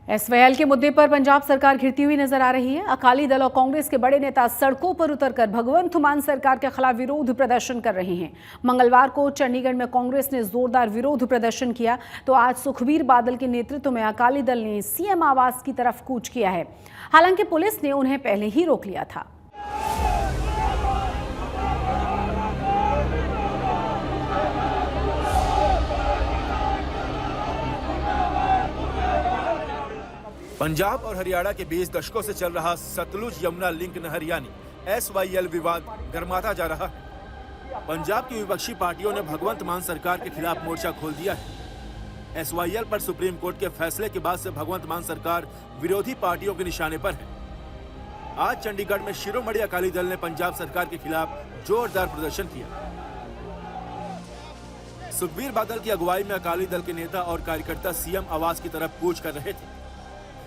SYL के मुद्दे पर पंजाब सरकार घिरती हुई नजर आ रही है। अकाली दल और कांग्रेस के बड़े नेता सड़कों पर उतरकर भगवंत मान सरकार के खिलाफ विरोध प्रदर्शन कर रहे हैं। मंगलवार को चंडीगढ़ में कांग्रेस ने जोरदार विरोध प्रदर्शन किया तो आज सुखबीर बादल के नेतृत्व में अकाली दल ने सीएम आवास की तरफ कूच किया है। हालांकि पुलिस ने उन्हें पहले ही रोक लिया था। पंजाब और हरियाणा के बीच दशकों से चल रहा सतलुज यमुना लिंक नहर यानी एसवाईएल विवाद गर्माता जा रहा है। पंजाब की विपक्षी पार्टियों ने भगवंत मान सरकार के खिलाफ मोर्चा खोल दिया है। एसवाईएल पर सुप्रीम कोर्ट के फैसले के बाद से भगवंत मान सरकार विरोधी पार्टियों के निशाने पर है। आज चंडीगढ़ में शिरोमणि अकाली दल ने पंजाब सरकार के खिलाफ जोरदार प्रदर्शन किया। सुखबीर बादल की अगुवाई में अकाली दल के नेता और कार्यकर्ता सीएम आवास की तरफ कूच कर रहे थे,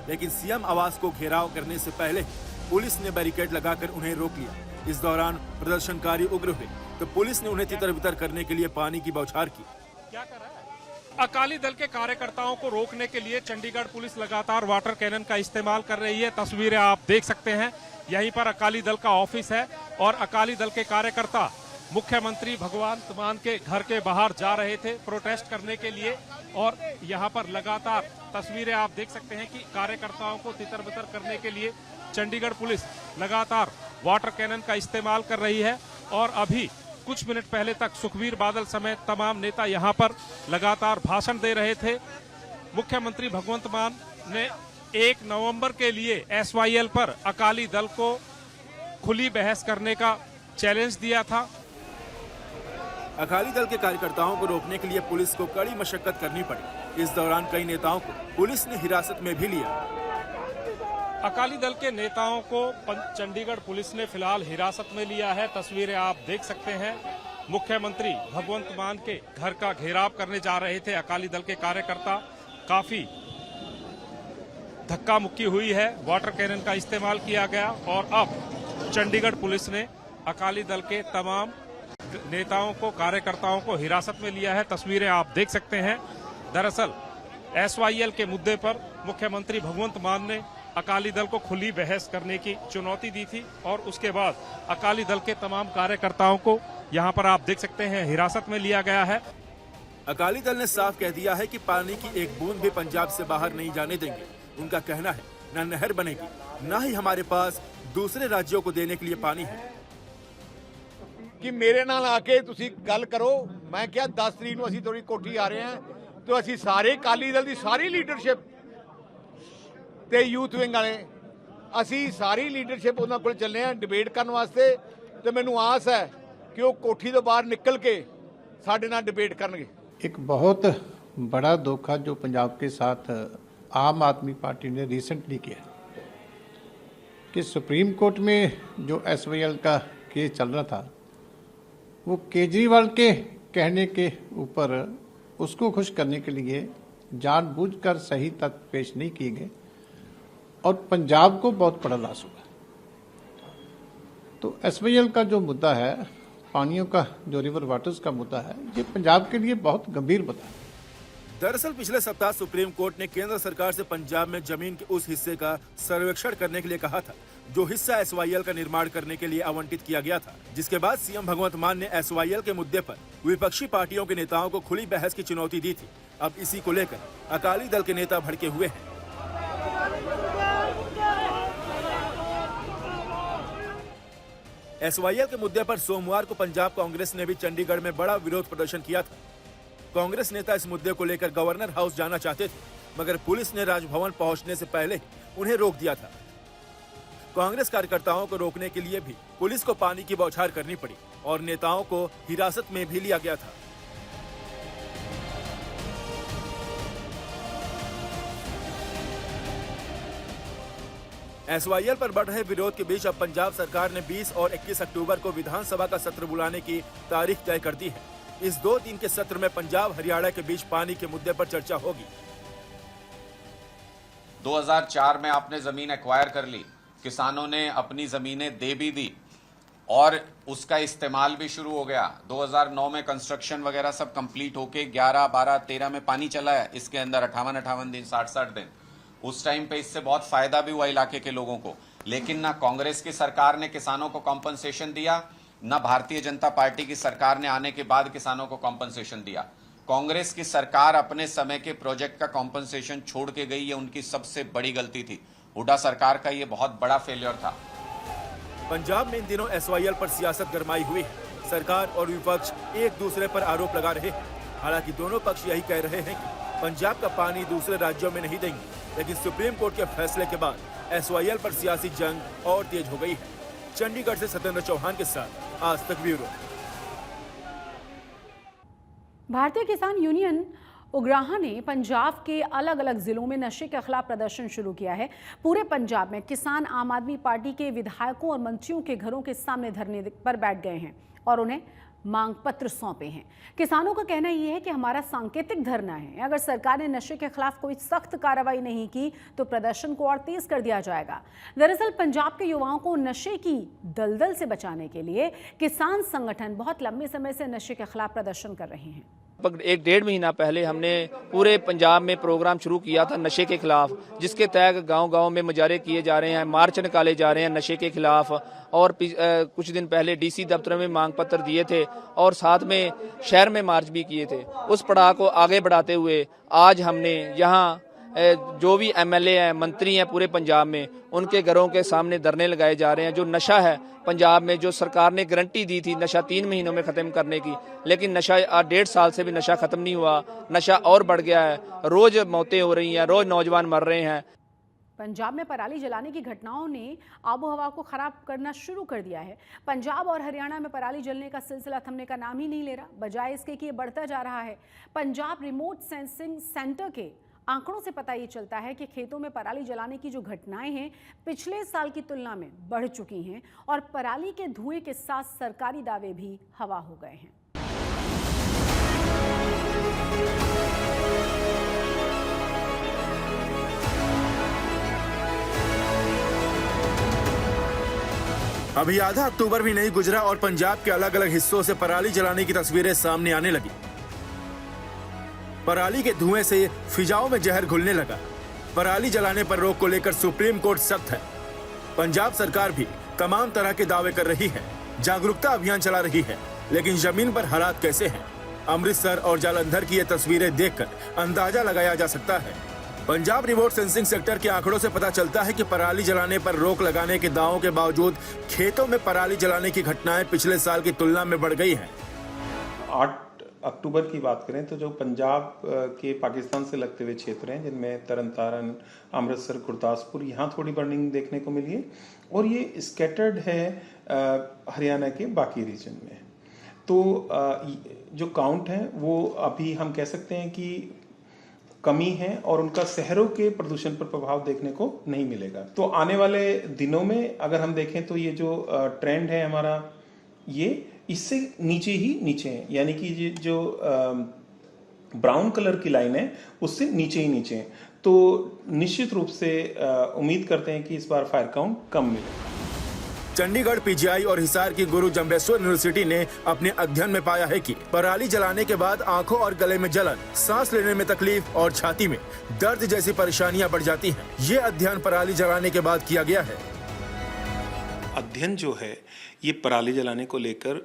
लेकिन सीएम आवास को घेराव करने से पहले पुलिस ने बैरिकेड लगाकर उन्हें रोक लिया। इस दौरान प्रदर्शनकारी उग्र हुए तो पुलिस ने उन्हें तितर-बितर करने के लिए पानी की बौछार की। क्या कर रहा है? अकाली दल के कार्यकर्ताओं को रोकने के लिए चंडीगढ़ पुलिस लगातार वाटर कैनन का इस्तेमाल कर रही है। तस्वीरें आप देख सकते हैं। यहीं पर अकाली दल का ऑफिस है और अकाली दल के कार्यकर्ता मुख्यमंत्री भगवंत मान के घर के बाहर जा रहे थे प्रोटेस्ट करने के लिए और यहां पर लगातार तस्वीरें आप देख सकते हैं कि कार्यकर्ताओं को तितर-बितर करने के लिए चंडीगढ़ पुलिस लगातार वाटर कैनन का इस्तेमाल कर रही है। और अभी कुछ मिनट पहले तक सुखबीर बादल समेत तमाम नेता यहां पर लगातार भाषण दे रहे थे। मुख्यमंत्री भगवंत मान ने 1 नवंबर के लिए एसवाईएल पर अकाली दल को खुली बहस करने का चैलेंज दिया था। अकाली दल के कार्यकर्ताओं को रोकने के लिए पुलिस को कड़ी मशक्कत करनी पड़ी। इस दौरान कई नेताओं को पुलिस ने हिरासत में भी लिया। अकाली दल के नेताओं को चंडीगढ़ पुलिस ने फिलहाल हिरासत में लिया है। तस्वीरें आप देख सकते हैं। मुख्यमंत्री भगवंत मान के घर का घेराव करने जा रहे थे अकाली दल के कार्यकर्ता। काफी धक्का मुक्की हुई है, वाटर कैनन का इस्तेमाल किया गया और अब चंडीगढ़ पुलिस ने अकाली दल के तमाम नेताओं को कार्यकर्ताओं को हिरासत में लिया है। तस्वीरें आप देख सकते हैं। दरअसल एसवाईएल के मुद्दे पर मुख्यमंत्री भगवंत मान ने अकाली दल को खुली बहस करने की चुनौती दी थी और उसके बाद अकाली दल के तमाम कार्यकर्ताओं को यहां पर आप देख सकते हैं हिरासत में लिया गया है। अकाली दल ने साफ कह दिया है कि पानी की एक बूंद भी पंजाब से बाहर नहीं जाने देंगे। उनका कहना है न नहर बनेगी, न ही हमारे पास दूसरे राज्यों को देने के लिए पानी है। कि मेरे नाल आके तुसी गल करो। मैं क्या 10 तरीक ਨੂੰ ਅਸੀਂ ਤੁਹਾਡੀ ਕੋਠੀ ਆ ਰਹੇ ਹਾਂ ਤੇ ਅਸੀਂ ਸਾਰੇ ਅਕਾਲੀ ਦਲ ਦੀ ਸਾਰੀ ਲੀਡਰਸ਼ਿਪ ਤੇ ਯੂਥ ਵਿੰਗ ਵਾਲੇ ਅਸੀਂ ਸਾਰੀ ਲੀਡਰਸ਼ਿਪ ਉਹਨਾਂ ਕੋਲ ਚੱਲੇ ਆ ਡਿਬੇਟ ਕਰਨ ਵਾਸਤੇ ਤੇ ਮੈਨੂੰ ਆਸ ਹੈ ਕਿ ਉਹ ਕੋਠੀ ਤੋਂ ਬਾਹਰ ਨਿਕਲ ਕੇ ਸਾਡੇ ਨਾਲ डिबेट ਕਰਨਗੇ। एक बहुत बड़ा धोखा जो पंजाब के साथ आम आदमी पार्टी ने रिसेंटली किया कि सुप्रीम कोर्ट में जो एसवाईएल का केस चल रहा था वो केजरीवाल के कहने के ऊपर उसको खुश करने के लिए जानबूझकर सही तथ्य पेश नहीं किए गए और पंजाब को बहुत बड़ा लॉस हुआ। तो एसवाईएल का जो मुद्दा है, पानियों का जो रिवर वाटर्स का मुद्दा है, ये पंजाब के लिए बहुत गंभीर मुद्दा है। दरअसल पिछले सप्ताह सुप्रीम कोर्ट ने केंद्र सरकार से पंजाब में जमीन के उस हिस्से का सर्वेक्षण करने के लिए कहा था जो हिस्सा एसवाईएल का निर्माण करने के लिए आवंटित किया गया था, जिसके बाद सीएम भगवंत मान ने एसवाईएल के मुद्दे पर विपक्षी पार्टियों के नेताओं को खुली बहस की चुनौती दी थी। अब इसी को लेकर अकाली दल के नेता भड़के हुए हैं। एसवाईएल के मुद्दे पर सोमवार को पंजाब कांग्रेस ने भी चंडीगढ़ में बड़ा विरोध प्रदर्शन किया था। कांग्रेस नेता इस मुद्दे को लेकर गवर्नर हाउस जाना चाहते थे, मगर पुलिस ने राजभवन पहुंचने से पहले उन्हें रोक दिया था। कांग्रेस कार्यकर्ताओं को रोकने के लिए भी पुलिस को पानी की बौछार करनी पड़ी और नेताओं को हिरासत में भी लिया गया था। एसवाईएल पर बढ़ रहे विरोध के बीच अब पंजाब सरकार ने 20 और 21 अक्टूबर को विधानसभा का सत्र बुलाने की तारीख तय कर दी है। इस 2 दिन के सत्र में पंजाब हरियाणा के बीच पानी के मुद्दे पर चर्चा होगी। 2004 में आपने जमीन एक्वायर कर ली, किसानों ने अपनी जमीनें दे भी दी और उसका इस्तेमाल भी शुरू हो गया। 2009 में कंस्ट्रक्शन वगैरह सब कंप्लीट होके 11, 12, 13 में पानी चला है। इसके अंदर 58 दिन 60 दिन उस टाइम पे इससे बहुत फायदा भी हुआ इलाके के लोगों को, लेकिन ना कांग्रेस की सरकार ने किसानों को कॉम्पनसेशन दिया, ना भारतीय जनता पार्टी की सरकार ने आने के बाद किसानों को कॉम्पनसेशन दिया। कांग्रेस की सरकार अपने समय के प्रोजेक्ट का कॉम्पनसेशन छोड़ के गई, ये उनकी सबसे बड़ी गलती थी। हुड्डा सरकार का ये बहुत बड़ा फेलियर था। पंजाब में इन दिनों एसवाईएल पर सियासत गरमाई हुई है। सरकार और विपक्ष एक दूसरे पर आरोप लगा रहे हैं। हालांकि दोनों पक्ष यही कह रहे हैं कि पंजाब का पानी दूसरे राज्यों में नहीं देंगे, लेकिन सुप्रीम कोर्ट के फैसले के बाद एसवाईएल पर सियासी जंग और तेज हो गई है। चंडीगढ़ से सत्येंद्र चौहान के साथ आज तक ब्यूरो। भारतीय किसान यूनियन उग्राहा ने पंजाब के अलग अलग जिलों में नशे के खिलाफ प्रदर्शन शुरू किया है। पूरे पंजाब में किसान आम आदमी पार्टी के विधायकों और मंत्रियों के घरों के सामने धरने पर बैठ गए हैं और उन्हें मांग पत्र सौंपे हैं। किसानों का कहना यह है कि हमारा सांकेतिक धरना है, अगर सरकार ने नशे के खिलाफ कोई सख्त कार्रवाई नहीं की तो प्रदर्शन को और तेज कर दिया जाएगा। दरअसल पंजाब के युवाओं को नशे की दलदल से बचाने के लिए किसान संगठन बहुत लंबे समय से नशे के खिलाफ प्रदर्शन कर रहे हैं। लगभग 1-1.5 महीना पहले हमने पूरे पंजाब में प्रोग्राम शुरू किया था नशे के खिलाफ, जिसके तहत गांव-गांव में मुजाहरे किए जा रहे हैं, मार्च निकाले जा रहे हैं नशे के खिलाफ। और कुछ दिन पहले डीसी दफ्तर में मांग पत्र दिए थे और साथ में शहर में मार्च भी किए थे। उस पड़ाव को आगे बढ़ाते हुए आज हमने यहाँ जो भी एमएलए हैं, मंत्री हैं पूरे पंजाब में, उनके घरों के सामने धरने लगाए जा रहे हैं। जो नशा है पंजाब में, जो सरकार ने गारंटी दी थी नशा 3 महीनों में ख़त्म करने की, लेकिन नशा 1.5 साल से भी नशा ख़त्म नहीं हुआ, नशा और बढ़ गया है। रोज़ मौतें हो रही हैं, रोज़ नौजवान मर रहे हैं। पंजाब में पराली जलाने की घटनाओं ने आबो हवा को खराब करना शुरू कर दिया है। पंजाब और हरियाणा में पराली जलने का सिलसिला थमने का नाम ही नहीं ले रहा, बजाय इसके कि ये बढ़ता जा रहा है। पंजाब रिमोट सेंसिंग सेंटर के आंकड़ों से पता ये चलता है कि खेतों में पराली जलाने की जो घटनाएं हैं पिछले साल की तुलना में बढ़ चुकी हैं और पराली के धुएं के साथ सरकारी दावे भी हवा हो गए हैं। अभी आधा अक्टूबर भी नहीं गुजरा और पंजाब के अलग अलग हिस्सों से पराली जलाने की तस्वीरें सामने आने लगी। पराली के धुएं से फिजाओं में जहर घुलने लगा। पराली जलाने पर रोक को लेकर सुप्रीम कोर्ट सख्त है। पंजाब सरकार भी तमाम तरह के दावे कर रही है, जागरूकता अभियान चला रही है, लेकिन जमीन पर हालात कैसे हैं? अमृतसर और जालंधर की ये तस्वीरें देखकर अंदाजा लगाया जा सकता है। पंजाब रिमोट सेंसिंग सेक्टर के आंकड़ों से पता चलता है कि पराली जलाने पर रोक लगाने के दावों के बावजूद खेतों में पराली जलाने की घटनाएं पिछले साल की तुलना में बढ़ गई हैं। 8 अक्टूबर की बात करें तो जो पंजाब के पाकिस्तान से लगते हुए क्षेत्र हैं, जिनमें तरन तारन, अमृतसर, गुरदासपुर, यहाँ थोड़ी बर्निंग देखने को मिली है और ये स्कैटर्ड है हरियाणा के बाकी रीजन में। तो जो काउंट है वो अभी हम कह सकते हैं कि कमी है और उनका शहरों के प्रदूषण पर प्रभाव देखने को नहीं मिलेगा। तो आने वाले दिनों में अगर हम देखें तो ये जो ट्रेंड है हमारा, ये इससे नीचे ही नीचे है, यानी कि ये जो ब्राउन कलर की लाइन है उससे नीचे ही नीचे है। तो निश्चित रूप से उम्मीद करते हैं कि इस बार फायर काउंट कम मिलेगा। चंडीगढ़ पीजीआई और हिसार की गुरु जम्बेश्वर यूनिवर्सिटी ने अपने अध्ययन में पाया है कि पराली जलाने के बाद आंखों और गले में जलन, सांस लेने में तकलीफ और छाती में दर्द जैसी परेशानियां बढ़ जाती हैं। ये अध्ययन पराली जलाने के बाद किया गया है। अध्ययन जो है ये पराली जलाने को लेकर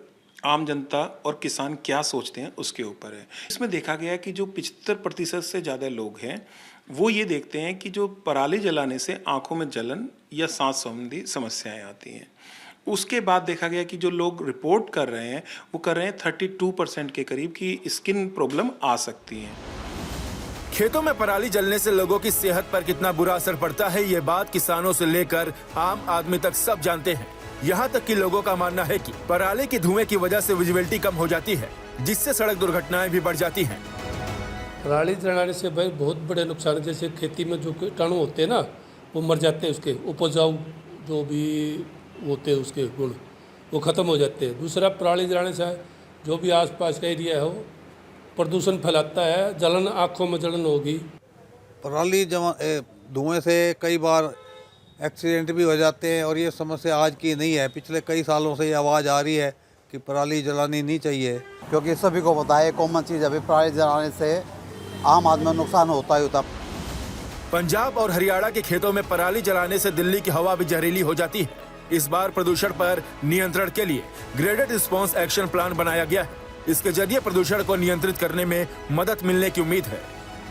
आम जनता और किसान क्या सोचते हैं उसके ऊपर है। इसमें देखा गया है कि जो 75% से ज़्यादा लोग हैं वो ये देखते हैं कि जो पराली जलाने से आंखों में जलन या सांस संबंधी समस्याएं आती हैं। उसके बाद देखा गया कि जो लोग रिपोर्ट कर रहे हैं वो कर रहे हैं 32% के करीब की स्किन प्रॉब्लम आ सकती हैं। खेतों में पराली जलने से लोगों की सेहत पर कितना बुरा असर पड़ता है, ये बात किसानों से लेकर आम आदमी तक सब जानते हैं। यहाँ तक कि लोगों का मानना है कि पराली के धुएं की वजह से विजिबिलिटी कम हो जाती है, जिससे सड़क दुर्घटनाएं भी बढ़ जाती हैं। पराली जलाने से भाई बहुत बड़े नुकसान, जैसे खेती में जो कीटाणु होते हैं ना वो मर जाते हैं, उसके उपजाऊ जो भी होते हैं उसके गुण वो ख़त्म हो जाते हैं। दूसरा, पराली जलाने से जो भी आसपास का एरिया है वो प्रदूषण फैलाता है, जलन, आँखों में जलन होगी। पराली धुएँ से कई बार एक्सीडेंट भी हो जाते हैं और ये समस्या आज की नहीं है, पिछले कई सालों से ये आवाज़ आ रही है कि पराली जलानी नहीं चाहिए, क्योंकि सभी को पता है कॉमन चीज़, अभी पराली जलाने से आम आदमी को नुकसान होता ही होता। पंजाब और हरियाणा के खेतों में पराली जलाने से दिल्ली की हवा भी जहरीली हो जाती है। इस बार प्रदूषण पर नियंत्रण के लिए ग्रेडेड रिस्पांस एक्शन प्लान बनाया गया है। इसके जरिए प्रदूषण को नियंत्रित करने में मदद मिलने की उम्मीद है।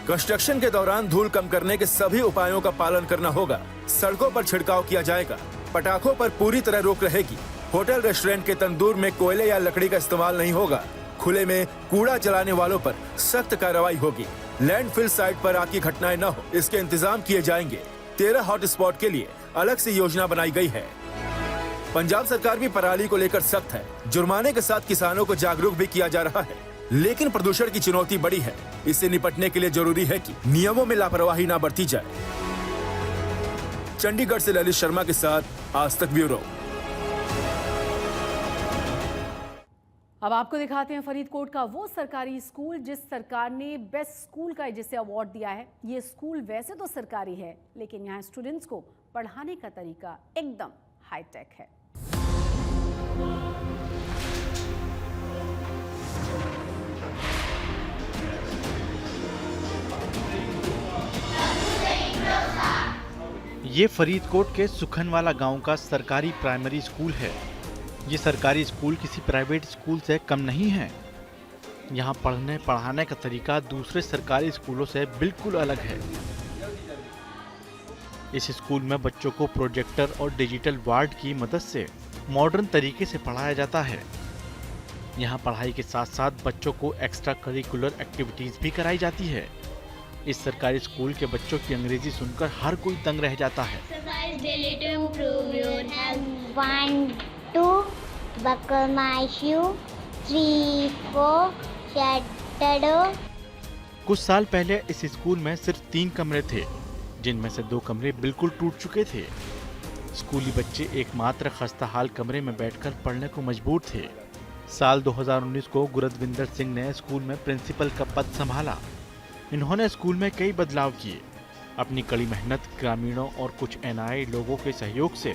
कंस्ट्रक्शन के दौरान धूल कम करने के सभी उपायों का पालन करना होगा। सड़कों पर छिड़काव किया जाएगा। पटाखों पर पूरी तरह रोक रहेगी। होटल रेस्टोरेंट के तंदूर में कोयले या लकड़ी का इस्तेमाल नहीं होगा। खुले में कूड़ा जलाने वालों पर सख्त कार्रवाई होगी। लैंडफिल साइट पर आग की घटनाएं न हो, इसके इंतजाम किए जाएंगे। 13 हॉट स्पॉट के लिए अलग से योजना बनाई गई है। पंजाब सरकार भी पराली को लेकर सख्त है। जुर्माने के साथ किसानों को जागरूक भी किया जा रहा है। लेकिन प्रदूषण की चुनौती बड़ी है। इससे निपटने के लिए जरूरी है कि नियमों में लापरवाही न बरती जाए। चंडीगढ़ से ललित शर्मा के साथ आज तक ब्यूरो। अब आपको दिखाते हैं फरीदकोट का वो सरकारी स्कूल जिस सरकार ने बेस्ट स्कूल का जिसे अवार्ड दिया है। ये स्कूल वैसे तो सरकारी है, लेकिन यहाँ स्टूडेंट्स को पढ़ाने का तरीका एकदम हाईटेक है। ये फरीदकोट के सुखनवाला गांव का सरकारी प्राइमरी स्कूल है। ये सरकारी स्कूल किसी प्राइवेट स्कूल से कम नहीं है। यहाँ पढ़ने पढ़ाने का तरीका दूसरे सरकारी स्कूलों से बिल्कुल अलग है। इस स्कूल में बच्चों को प्रोजेक्टर और डिजिटल बोर्ड की मदद से मॉडर्न तरीके से पढ़ाया जाता है। यहाँ पढ़ाई के साथ साथ बच्चों को एक्स्ट्रा करिकुलर एक्टिविटीज भी कराई जाती है। इस सरकारी स्कूल के बच्चों की अंग्रेजी सुनकर हर कोई दंग रह जाता है। Buckle my shoe, 3, 4, shadow. कुछ साल पहले इस स्कूल में सिर्फ 3 कमरे थे, जिनमें से 2 कमरे बिल्कुल टूट चुके थे। स्कूली बच्चे एकमात्र खस्ताहाल कमरे में बैठकर पढ़ने को मजबूर थे। साल 2019 को गुरदविंदर सिंह ने स्कूल में प्रिंसिपल का पद संभाला। इन्होंने स्कूल में कई बदलाव किए। अपनी कड़ी मेहनत, ग्रामीणों और कुछ NRI लोगों के सहयोग से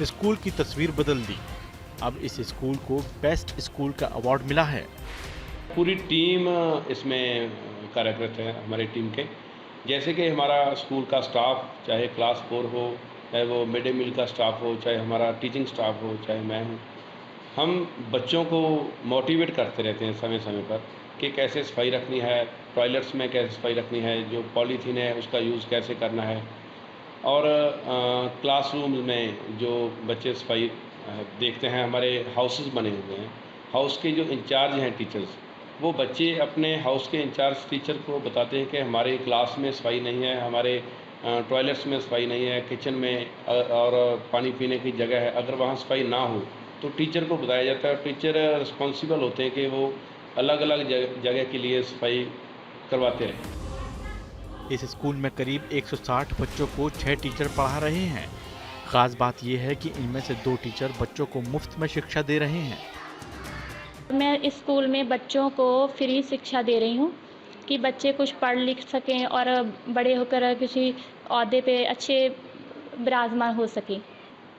स्कूल की तस्वीर बदल दी। अब इस स्कूल को बेस्ट स्कूल का अवार्ड मिला है। पूरी टीम इसमें कार्यरत है हमारी टीम के। जैसे कि हमारा स्कूल का स्टाफ, चाहे क्लास 4 हो, चाहे वो मिड डे मील का स्टाफ हो, चाहे हमारा टीचिंग स्टाफ हो, चाहे मैं हूँ, हम बच्चों को मोटिवेट करते रहते हैं समय समय पर कि कैसे सफाई रखनी है, टॉयलेट्स में कैसे सफाई रखनी है, जो पॉलीथीन है उसका यूज़ कैसे करना है। और क्लासरूम में जो बच्चे सफाई देखते हैं, हमारे हाउसेस बने हुए हैं। हाउस के जो इंचार्ज हैं टीचर्स, वो बच्चे अपने हाउस के इंचार्ज टीचर को बताते हैं कि हमारे क्लास में सफाई नहीं है, हमारे टॉयलेट्स में सफाई नहीं है, किचन में और पानी पीने की जगह है, अगर वहाँ सफाई ना हो तो टीचर को बताया जाता है। टीचर रिस्पॉन्सिबल होते हैं कि वो अलग अलग जगह के लिए सफाई करवाते हैं। इस स्कूल में करीब 160 बच्चों को 6 टीचर पढ़ा रहे हैं। खास बात यह है कि इनमें से 2 टीचर बच्चों को मुफ्त में शिक्षा दे रहे हैं। मैं इस स्कूल में बच्चों को फ्री शिक्षा दे रही हूँ कि बच्चे कुछ पढ़ लिख सकें और बड़े होकर किसी ओहदे पे अच्छे विराजमान हो सकें।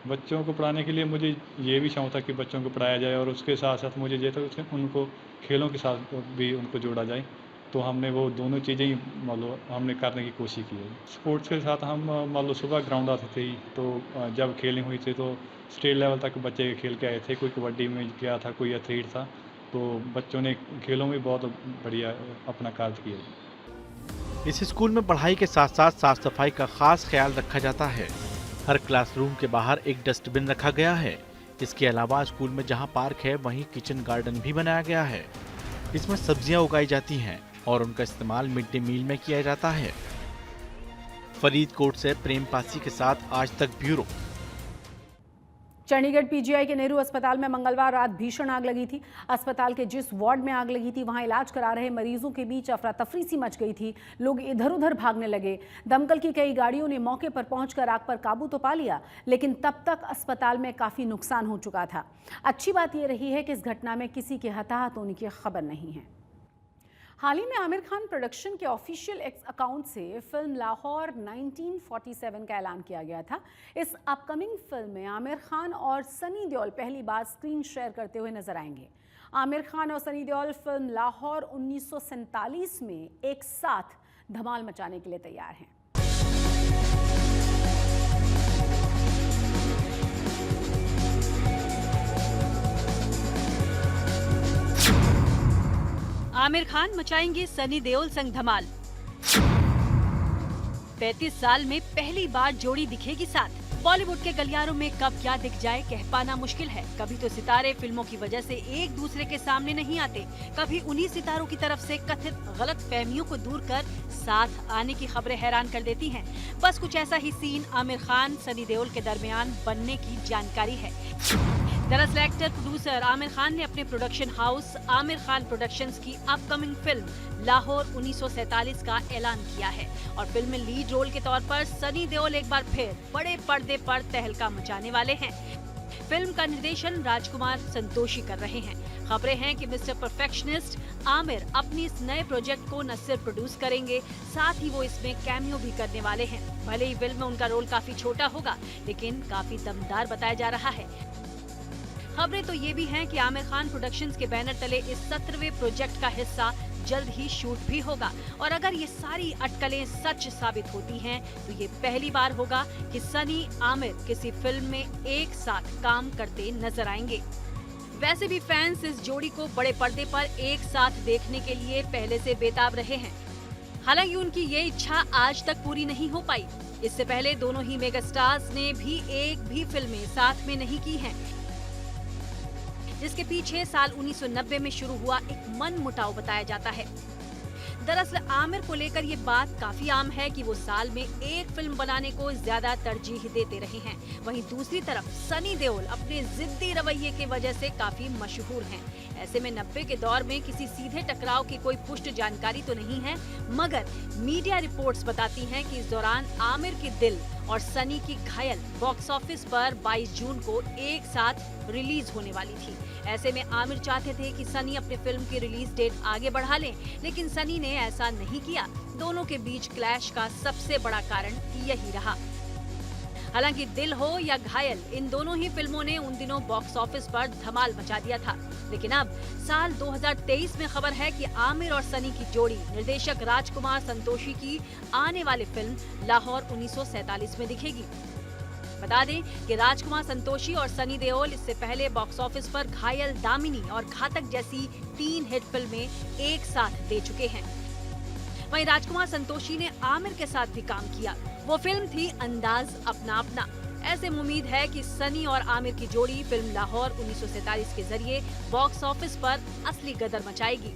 बच्चों को पढ़ाने के लिए मुझे ये भी शौक था कि बच्चों को पढ़ाया जाए, और उसके साथ साथ मुझे ये था कि उनको खेलों के साथ भी उनको जोड़ा जाए। तो हमने वो दोनों चीज़ें ही मान लो हमने करने की कोशिश की है। स्पोर्ट्स के साथ हम मान लो सुबह ग्राउंड आते थे, तो जब खेलिंग हुई थी तो स्टेट लेवल तक बच्चे खेल के आए थे। कोई कबड्डी में गया था, कोई एथलीट था, तो बच्चों ने खेलों में बहुत बढ़िया अपना कार्य किया। इस स्कूल में पढ़ाई के साथ साथ साफ सफाई का खास ख्याल रखा जाता है। हर क्लासरूम के बाहर एक डस्टबिन रखा गया है। इसके अलावा स्कूल में जहां पार्क है वहीं किचन गार्डन भी बनाया गया है। इसमें सब्जियां उगाई जाती हैं और उनका इस्तेमाल मिड डे मील में किया जाता है। फरीदकोट से प्रेम पासी के साथ आज तक ब्यूरो। चंडीगढ़ PGI के नेहरू अस्पताल में मंगलवार रात भीषण आग लगी थी। अस्पताल के जिस वार्ड में आग लगी थी वहां इलाज करा रहे मरीजों के बीच अफरा तफरी सी मच गई थी। लोग इधर उधर भागने लगे। दमकल की कई गाड़ियों ने मौके पर पहुंचकर आग पर काबू तो पा लिया, लेकिन तब तक अस्पताल में काफी नुकसान हो चुका था। अच्छी बात यह रही है कि इस घटना में किसी के हताहत होने की खबर नहीं है। हाल ही में आमिर खान प्रोडक्शन के ऑफिशियल एक्स अकाउंट से फिल्म लाहौर 1947 का ऐलान किया गया था। इस अपकमिंग फिल्म में आमिर खान और सनी देओल पहली बार स्क्रीन शेयर करते हुए नजर आएंगे। आमिर खान और सनी देओल फिल्म लाहौर 1947 में एक साथ धमाल मचाने के लिए तैयार हैं। आमिर खान मचाएंगे सनी देओल संग धमाल। 35 साल में पहली बार जोड़ी दिखेगी साथ। बॉलीवुड के गलियारों में कब क्या दिख जाए कह पाना मुश्किल है। कभी तो सितारे फिल्मों की वजह से एक दूसरे के सामने नहीं आते, कभी उन्हीं सितारों की तरफ से कथित गलत फहमियों को दूर कर साथ आने की खबरें हैरान कर देती हैं। बस कुछ ऐसा ही सीन आमिर खान सनी देओल के दरमियान बनने की जानकारी है। दरअसल एक्टर प्रोड्यूसर आमिर खान ने अपने production house Aamir Khan productions की अपकमिंग फिल्म लाहौर 1947 का ऐलान किया है और फिल्म में लीड रोल के तौर पर सनी देओल एक बार फिर बड़े पर्दे पर तहलका मचाने वाले हैं। फिल्म का निर्देशन राजकुमार संतोषी कर रहे हैं। खबरें हैं कि मिस्टर परफेक्शनिस्ट आमिर अपनी इस नए प्रोजेक्ट को न सिर्फ प्रोड्यूस करेंगे, साथ ही वो इसमें कैमियो भी करने वाले हैं। भले ही फिल्म में उनका रोल काफी छोटा होगा, लेकिन काफी दमदार बताया जा रहा है। खबरें तो ये भी हैं कि आमिर खान प्रोडक्शंस के बैनर तले इस 17वें प्रोजेक्ट का हिस्सा जल्द ही शूट भी होगा और अगर ये सारी अटकलें सच साबित होती हैं तो ये पहली बार होगा कि सनी आमिर किसी फिल्म में एक साथ काम करते नजर आएंगे। वैसे भी फैंस इस जोड़ी को बड़े पर्दे पर एक साथ देखने के लिए पहले से बेताब रहे हैं। हालांकि उनकी ये इच्छा आज तक पूरी नहीं हो पाई। इससे पहले दोनों ही मेगा स्टार्स ने भी एक भी फिल्में साथ में नहीं की हैं, जिसके पीछे साल 1990 में शुरू हुआ एक मनमुटाव बताया जाता है। दरअसल आमिर को लेकर ये बात काफी आम है कि वो साल में एक फिल्म बनाने को ज्यादा तरजीह देते रहे हैं। वहीं दूसरी तरफ सनी देओल अपने जिद्दी रवैये की वजह से काफी मशहूर हैं। ऐसे में 90 के दौर में किसी सीधे टकराव की कोई पुष्ट जानकारी तो नहीं है, मगर मीडिया रिपोर्ट्स बताती हैं कि इस दौरान आमिर की दिल और सनी की घायल बॉक्स ऑफिस पर 22 जून को एक साथ रिलीज होने वाली थी। ऐसे में आमिर चाहते थे कि सनी अपनी फिल्म की रिलीज डेट आगे बढ़ा लें, लेकिन सनी ने ऐसा नहीं किया। दोनों के बीच क्लैश का सबसे बड़ा कारण यही रहा। हालांकि दिल हो या घायल, इन दोनों ही फिल्मों ने उन दिनों बॉक्स ऑफिस पर धमाल मचा दिया था। लेकिन अब साल 2023 में खबर है कि आमिर और सनी की जोड़ी निर्देशक राजकुमार संतोषी की आने वाली फिल्म लाहौर 1947 में दिखेगी। बता दें कि राजकुमार संतोषी और सनी देओल इससे पहले बॉक्स ऑफिस पर घायल, दामिनी और घातक जैसी 3 हिट फिल्में एक साथ दे चुके हैं। वहीं राजकुमार संतोषी ने आमिर के साथ भी काम किया। वो फिल्म थी अंदाज अपना अपना। ऐसे में उम्मीद है कि सनी और आमिर की जोड़ी फिल्म लाहौर 1947 के जरिए बॉक्स ऑफिस पर असली गदर मचाएगी।